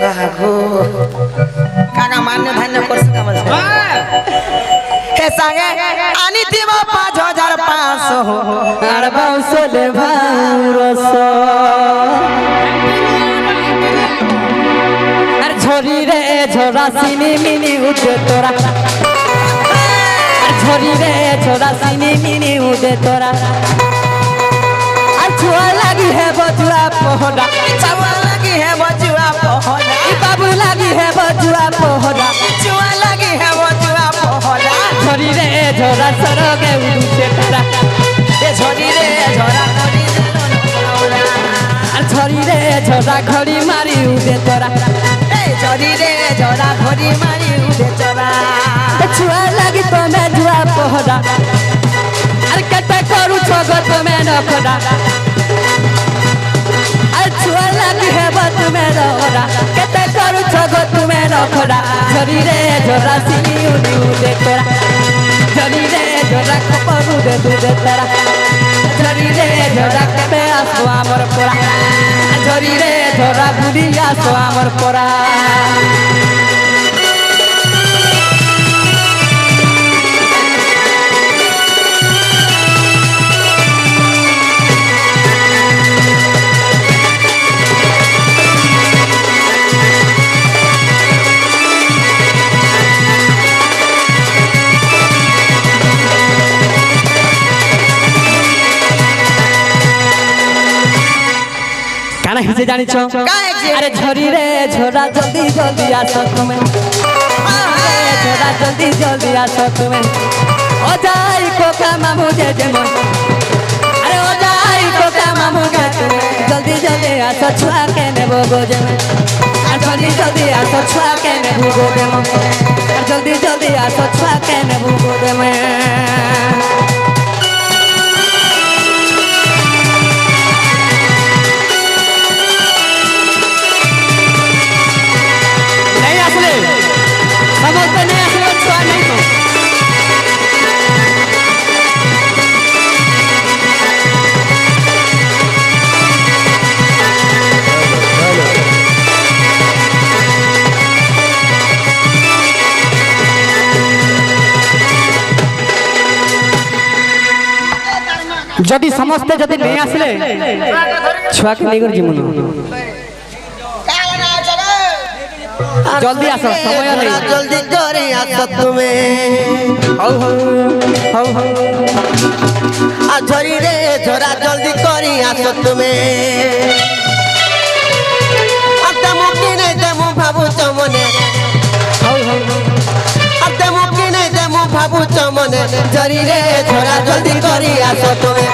बागो काका मान्य धान्य करस का मजा हे संगे आनी दिवा 5500 हो আর বাউসলে ভাউরস আর ঝরি রে ঝরা সিনি মিনি উঠে তোরা আর ঝরি রে ঝরা সিনি মিনি উঠে তোরা আর ছুয়া লাগি হে বজুয়া পহডা चावा लगी है बजुआ पहला बाबू लगी है बजुआ पहडा चुआ लगी है बजुआ पहला झरी रे झोरा सरगे उठे तारा ए झड़ी रे झरा करी আর झरी रे झोरा घड़ी मारी उठे तोरा ए झड़ी रे झरा घड़ी मारी उठे चरा छुआ लगी तमे जुआ पहडा আর কেটে করু ছগো তুমি নখডা আর ছুয়া লাগি হেব তুমি রহরা কেটে করু ছগো তুমি নখডা ঝরি রে ঝরা সিনি উনি উঠে তোরা ঝরি রে ঝরা কপরু দে দুধে তোরা ঝরি রে ঝরা কেটে আসো আমার পোড়া ঝরি রে ঝরা বুড়ি আসো আমার পোড়া কানা হিসে জানিছ আরে ঝরি রে ঝরা জলদি জলদি আসো তুমি ঝরা জলদি জলদি আসো তুমি ও যাই কোকা মামু যে যেমন আরে ও যাই কোকা মামু গে তুমি জলদি জলদি আসো ছুয়া কে নেব গো যেমন আর জলদি জলদি আসো ছুয়া কে নেব গো যেমন আর জলদি জলদি আসো ছুয়া কে নেব গো যেমন समझते नहीं असली छुआ नहीं तो जदि समझते जदि नहीं आसले छुआ के नहीं कर जीवन जल्दी आसो समय नहीं जल्दी करे आसो तुमे हौ हौ हौ हौ आ झड़ी रे झरा जल्दी करी आसो तुमे अते मुक्ति नहीं देमु भाबु चमने हौ हौ अते मुक्ति नहीं देमु भाबु चमने झड़ी रे झरा जल्दी करी आसो तुमे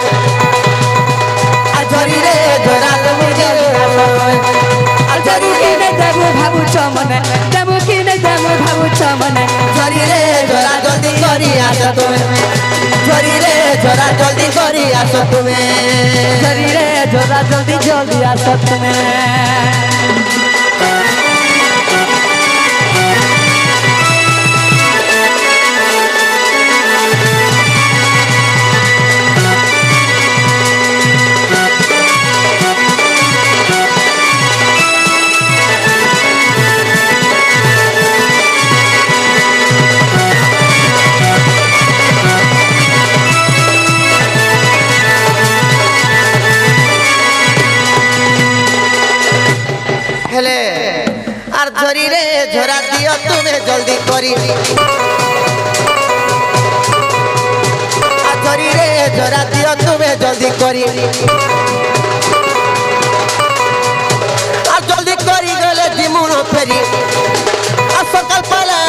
आ झड़ी रे झरा जल्दी करी आसो আর যদি কিনে দেবো ভাবুছ মনে দেবো কিনে দেবো ভাবুছ মনে झड़ी रे झरा जल्दी करी आसो तुमे झड़ी रे झरा जल्दी करी आसो तुमे ঝরি রে ঝরা জলদি জলদি আসো তুমি हेले आर झरी रे झरा दियो तुम्हें जल्दी करी आर झरी रे झरा दियो तुम्हें जल्दी करी आर जल्दी करी गले जिमुन फेरी आर सकाल पाला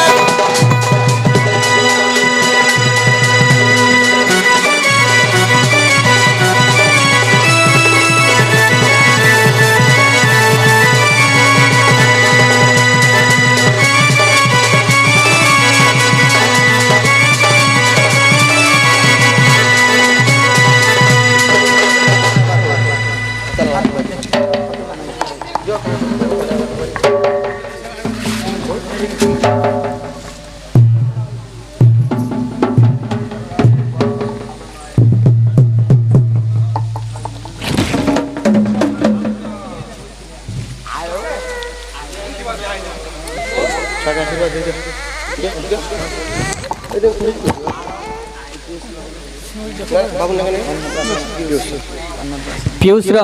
ପିୟୁଷର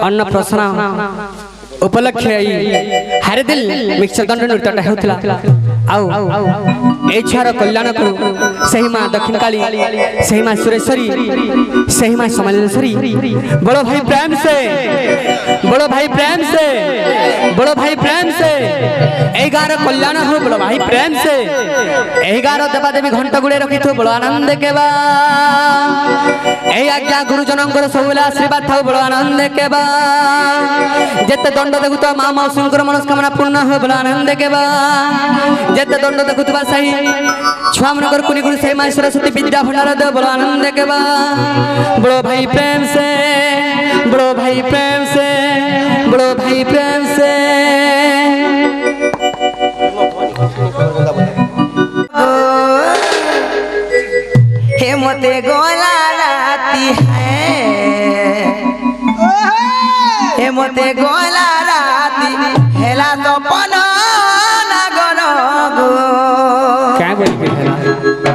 ଅନ୍ନପ୍ରସନ୍ନ ଉପଲକ୍ଷେ ହାରିଦିଲ ମିକ୍ସଚର ଦଣ୍ଡ ନୃତ୍ୟଟା ହେଉଥିଲା ଆଉ এই ଛୁଆର କଲ୍ୟାଣକୁ ସେହି ମା ଦକ୍ଷିଣକାଳୀ ସେହି ମା ସୁରେଶ୍ୱରୀ ସେହି ମା ସମଲେଶ୍ୱରୀ বড় ভাই প্রেম से বড় ভাই প্রেম से বড় ভাই প্রেম से এই গাঁর কল্যাণ হো বড় ভাই প্রেম से এই গাঁর দেবা দেবী ঘণ্টা গুড়ে রখিথো বড় আনন্দ কেবা এই আজ্ঞা গুরুজনଙ୍କର ସବୁବେଳେ আশীর্বাদ থাও বড় আনন্দ কেবা যেতে দণ্ড দেখুথা মা মাউসীଙ୍କର মনস্কামনা পূর্ণ হো বড় আনন্দ কেবা যেতে দণ্ড দেখুথবা সেই छुआ मनकर कुनी कुनी से मां सरस्वती विद्या भंडार दे बड़ो आनंद के बा बड़ो भाई प्रेम से बड़ो भाई प्रेम से बड़ो भाई प्रेम से हे मोते गोला राती है हे मोते गोला राती हेला तो पनो ना गनो गो क्या बोल के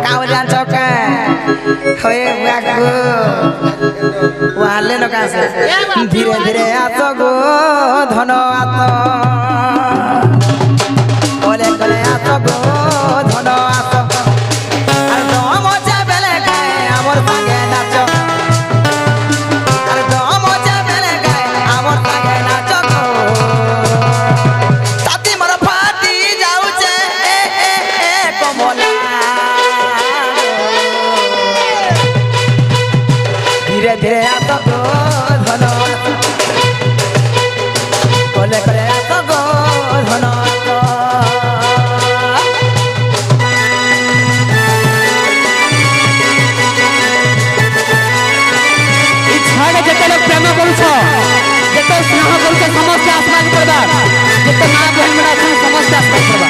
काव जान चौका होए बागो वाले न कासे धीरे धीरे आतो गो धनो आतो कोले कोले आतो गो धनो आतो আর দমজা বেলে গায় আমার সঙ্গে নাচো আর দমজা বেলে গায় আমার সঙ্গে নাচো গো ছাতি মোর ফাটি যাউছে কমলা ধীরে ধীরে আতো গো ধন কোলে কোলে আতো গো ধন যেতে লোক প্রেম করুছ যেতে স্নেহ করুছ সমস্ত আশীর্বাদ করবা যেতে মা বহন মানে আছেন সমস্ত আশীর্বাদ করবা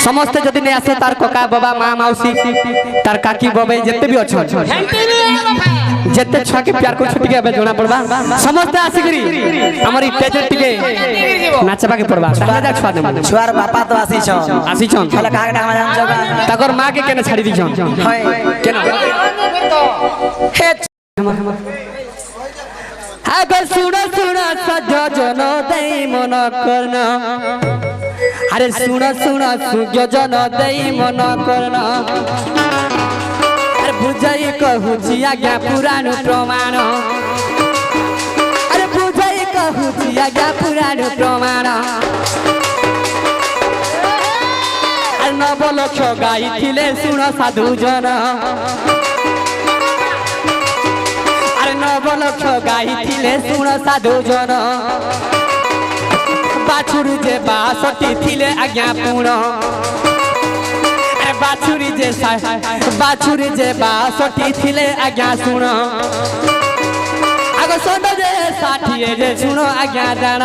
সমস্তে যদি নেই আসে তার ককা বাবা মা মাউসী তার কাকি ববে যেতে বি অছন যেতে ছুয়াকে প্যার করছ টিকে এবে জনা পড়বা সমস্তে আসিকরি আমার এই স্টেজে টিকে নাচবাকে পড়বা তাহলে যা ছুয়া দেব ছুয়ার বাপা তো আসিছন তাহলে কাকে ডাকবা জানছো তাকর মা কে কেন ছাড়ি দিছন হয় কেন হে আগে শুনো শুনো সজন দেই মন করন আরে শুনো শুনো সুজন দেই মন করন আরে বুঝাই কহুছি আজ্ঞা পুরাণ প্রমাণ আরে বুঝাই কহুছি আজ্ঞা পুরাণ প্রমাণ আর নবলক্ষ গাইছিলে শুণ সাধুজন নবলক্ষ গাইছিলে শুণ সাধুজন বাছুরি যে বাসটি থিলে আজ্ঞা পুণ বাছুরি যে বাসটি থিলে আজ্ঞা শুণ আগ ষণ্ড যে ষাঠিয়ে যে শুণ আজ্ঞা জাণ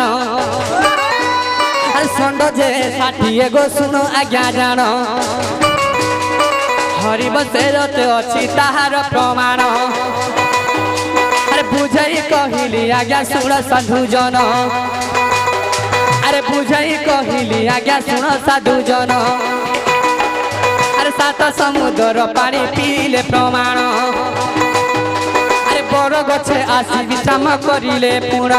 আর ষণ্ড যে ষাঠিয়ে গো শুণ আজ্ঞা জাণ হরিবংশে অছি তাহার প্রমাণ আরে বুঝাই কহিলি আজ্ঞা শুণ সাধুজন আরে বুঝাই কহিলি আজ্ঞা শুণ সাধুজন আরে সাত সমুদ্র পানি পিলে প্রমাণ আরে বড় গছে আসি বিশ্রাম করিলে পুণ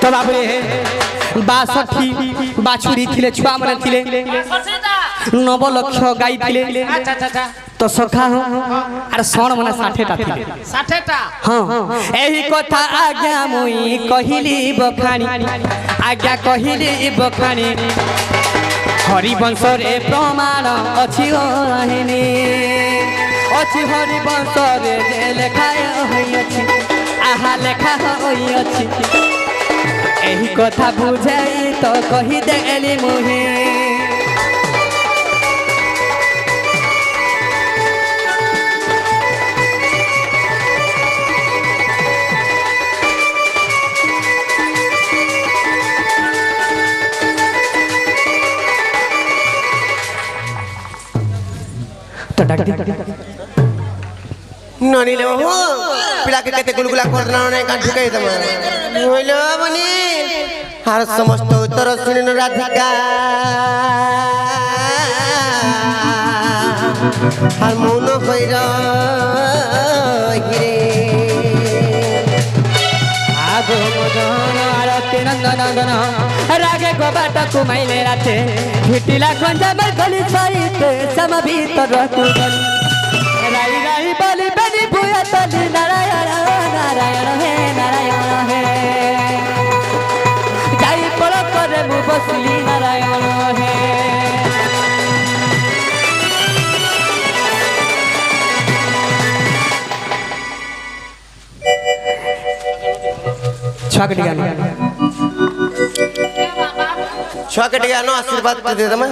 তো বাবরে বাষঠি বাছুরি থিলে ছুয়া মানে থিলে নবলক্ষ গাই থিলে তো সখা হো আর সণ মানে 60টা থিলে 60টা হ্যাঁ এই কথা আজ্ঞা মুই কহিলি বখানি আজ্ঞা কহিলি বখানি হরিবংশরে প্রমাণ অছি কাহিনী অছি হরিবংশরে যে লেখা হইଅছি আহা লেখা হইଅছি এই কথা বুঝাই তো কহি দেলি মুহি तो डाक दे ननी ले हो पिला के केते गुलगुला करना ने का ढुकाई दम होइलो बनी हर समस्त उत्तर सुनिन राधिका हर मौन होइर हिरे आगो मदन आरती नंदन रागे गोबाट कुमाइले राते फिटिला खंजा में गली सहित सम भीतर रहतु गली राई राई बलि बलि भुया तली नारायण नारायण हे जाई पड़ करे मु बसली नारायण हे छाकटी गाना छकटिया नो आशीर्वाद दे दम